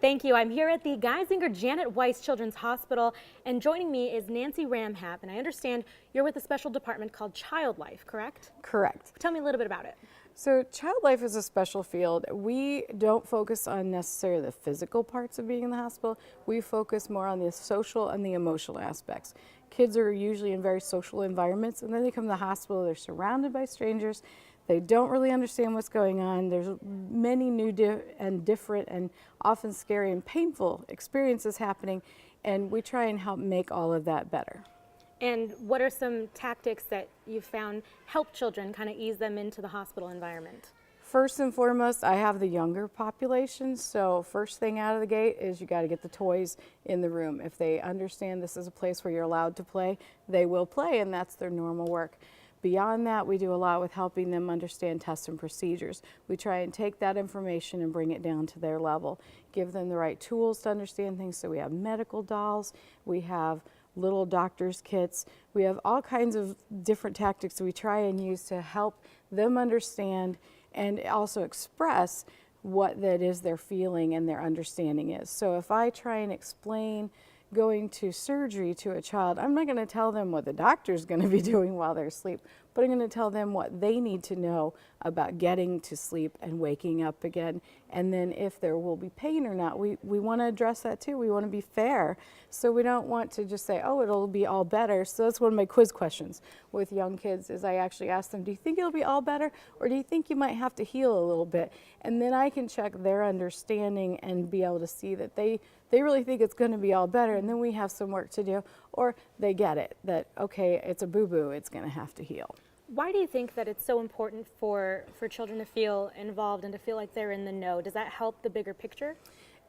Thank you. I'm here at the Geisinger Janet Weiss Children's Hospital, and joining me is Nancy Ramhap, and I understand you're with a special department called Child Life, correct? Correct. Tell me a little bit about it. So child life is a special field. We don't focus on necessarily the physical parts of being in the hospital. We focus more on the social and the emotional aspects. Kids are usually in very social environments, and then they come to the hospital, they're surrounded by strangers. They don't really understand what's going on. There's many new and different and often scary and painful experiences happening, and we try and help make all of that better. And what are some tactics that you've found help children kind of ease them into the hospital environment? First and foremost, I have the younger population, so first thing out of the gate is you got to get the toys in the room. If they understand this is a place where you're allowed to play, they will play, and that's their normal work. Beyond that, we do a lot with helping them understand tests and procedures. We try and take that information and bring it down to their level, give them the right tools to understand things. So we have medical dolls, we have little doctor's kits, we have all kinds of different tactics that we try and use to help them understand and also express what that is they're feeling and their understanding is. So if I try and explain going to surgery to a child, I'm not going to tell them what the doctor's going to be doing while they're asleep, but I'm going to tell them what they need to know about getting to sleep and waking up again. And then if there will be pain or not, we want to address that too. We want to be fair. So we don't want to just say, oh, it'll be all better. So that's one of my quiz questions with young kids is I actually ask them, do you think it'll be all better? Or do you think you might have to heal a little bit? And then I can check their understanding and be able to see that they really think it's going to be all better, and then we have some work to do, or they get it, that, okay, it's a boo-boo, it's going to have to heal. Why do you think that it's so important for children to feel involved and to feel like they're in the know? Does that help the bigger picture?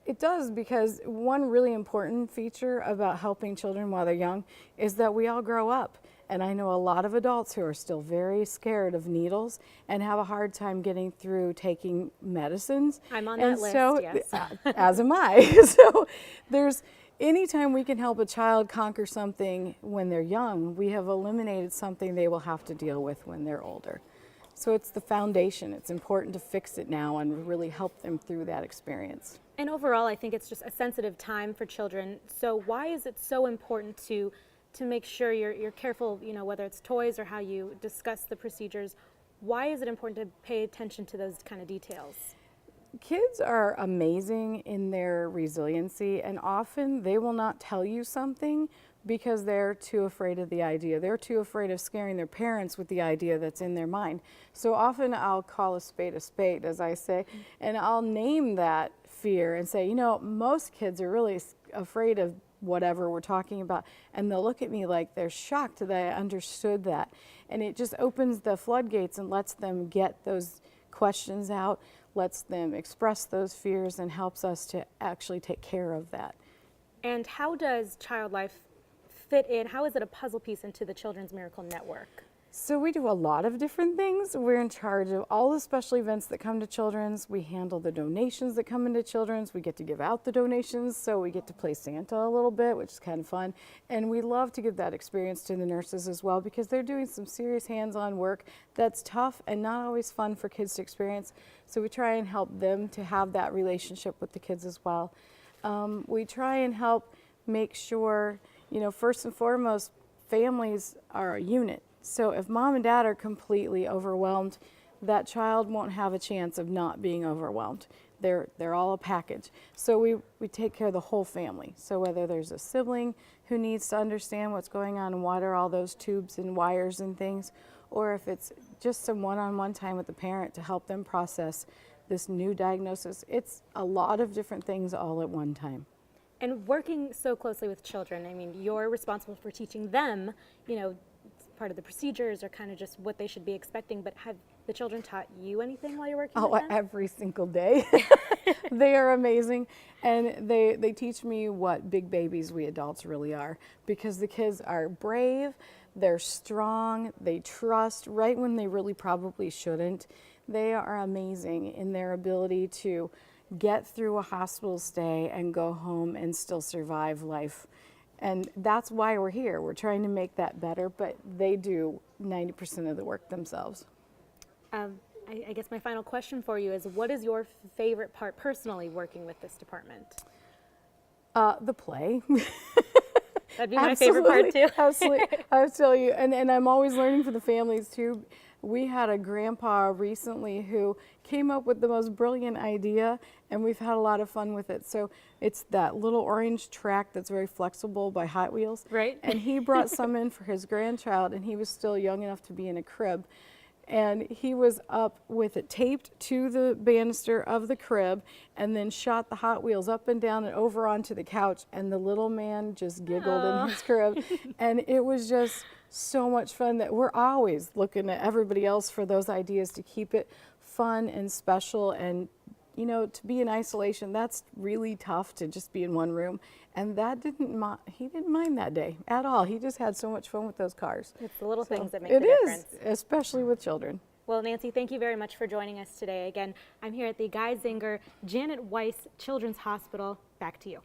It does, because one really important feature about helping children while they're young is that we all grow up. And I know a lot of adults who are still very scared of needles and have a hard time getting through taking medicines. I'm on that list, yes. As am I. So there's, anytime we can help a child conquer something when they're young, we have eliminated something they will have to deal with when they're older. So it's the foundation. It's important to fix it now and really help them through that experience. And overall, I think it's just a sensitive time for children. So why is it so important to make sure you're careful, you know, whether it's toys or how you discuss the procedures? Why is it important to pay attention to those kind of details? Kids are amazing in their resiliency, and often they will not tell you something because they're too afraid of the idea. They're too afraid of scaring their parents with the idea that's in their mind. So often I'll call a spade, as I say, and I'll name that fear and say, you know, most kids are really afraid of whatever we're talking about, and they'll look at me like they're shocked that I understood that. And it just opens the floodgates and lets them get those questions out, lets them express those fears, and helps us to actually take care of that. And how does Child Life fit in? How is it a puzzle piece into the Children's Miracle Network? So we do a lot of different things. We're in charge of all the special events that come to Children's. We handle the donations that come into Children's. We get to give out the donations, so we get to play Santa a little bit, which is kind of fun. And we love to give that experience to the nurses as well, because they're doing some serious hands-on work that's tough and not always fun for kids to experience. So we try and help them to have that relationship with the kids as well. We try and help make sure, you know, first and foremost, families are a unit. So if mom and dad are completely overwhelmed, that child won't have a chance of not being overwhelmed. They're all a package. So we take care of the whole family. So whether there's a sibling who needs to understand what's going on and what are all those tubes and wires and things, or if it's just some one-on-one time with the parent to help them process this new diagnosis, it's a lot of different things all at one time. And working so closely with children, I mean, you're responsible for teaching them, you know, part of the procedures or kind of just what they should be expecting, but have the children taught you anything while you're working with them? Oh, every single day. They are amazing, and they teach me what big babies we adults really are, because the kids are brave, they're strong, they trust right when they really probably shouldn't. They are amazing in their ability to get through a hospital stay and go home and still survive life. And that's why we're here. We're trying to make that better, but they do 90% of the work themselves. I I guess my final question for you is, what is your favorite part personally working with this department? The play. That'd be my favorite part too. Absolutely. I'll tell you, and I'm always learning for the families too. We had a grandpa recently who came up with the most brilliant idea, and we've had a lot of fun with it. So it's that little orange track that's very flexible by Hot Wheels. Right. And he brought some in for his grandchild, and he was still young enough to be in a crib. And he was up with it taped to the banister of the crib and then shot the Hot Wheels up and down and over onto the couch, and the little man just giggled in his crib. And it was just so much fun that we're always looking at everybody else for those ideas to keep it fun and special. And you know, to be in isolation, that's really tough to just be in one room. And that he didn't mind that day at all. He just had so much fun with those cars. It's the little things that make it the difference. is, especially with children. Well, Nancy, thank you very much for joining us today. Again, I'm here at the Guy Zinger Janet Weiss Children's Hospital. Back to you.